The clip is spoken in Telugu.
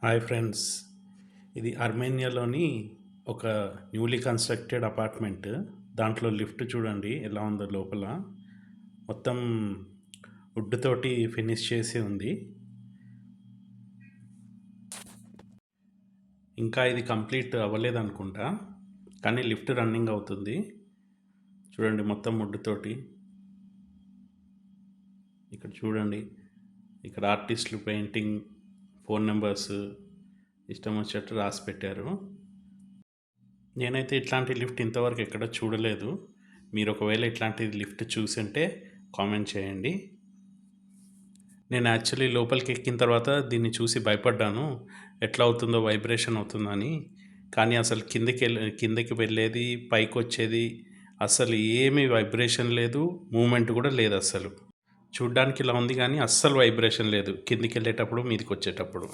హాయ్ ఫ్రెండ్స్, ఇది అర్మేనియాలోని ఒక న్యూలీ కన్స్ట్రక్టెడ్ అపార్ట్మెంట్. దాంట్లో లిఫ్ట్ చూడండి ఎలా ఉందో. లోపల మొత్తం వుడ్ తోటి ఫినిష్ చేసి ఉంది. ఇంకా ఇది కంప్లీట్ అవ్వలేదు అనుకుంటా, కానీ లిఫ్ట్ రన్నింగ్ అవుతుంది. చూడండి మొత్తం వుడ్ తోటి. ఇక్కడ చూడండి, ఇక్కడ ఆర్టిస్టులు పెయింటింగ్, ఫోన్ నెంబర్స్ ఇష్టం వచ్చేట్టు రాసి పెట్టారు. నేనైతే ఇట్లాంటి లిఫ్ట్ ఇంతవరకు ఎక్కడ చూడలేదు. మీరు ఒకవేళ ఇట్లాంటి లిఫ్ట్ చూసుంటే కామెంట్ చేయండి. నేను యాక్చువల్లీ లోపలికి ఎక్కిన తర్వాత దీన్ని చూసి భయపడ్డాను, ఎట్లా అవుతుందో, వైబ్రేషన్ అవుతుందని. కానీ అసలు కిందకి వెళ్ళేది, పైకి వచ్చేది, అసలు ఏమీ వైబ్రేషన్ లేదు, మూమెంట్ కూడా లేదు. అసలు చూడ్డానికి ఇలా ఉంది కానీ అస్సలు వైబ్రేషన్ లేదు కిందికి వెళ్ళేటప్పుడు, మీదకి వచ్చేటప్పుడు.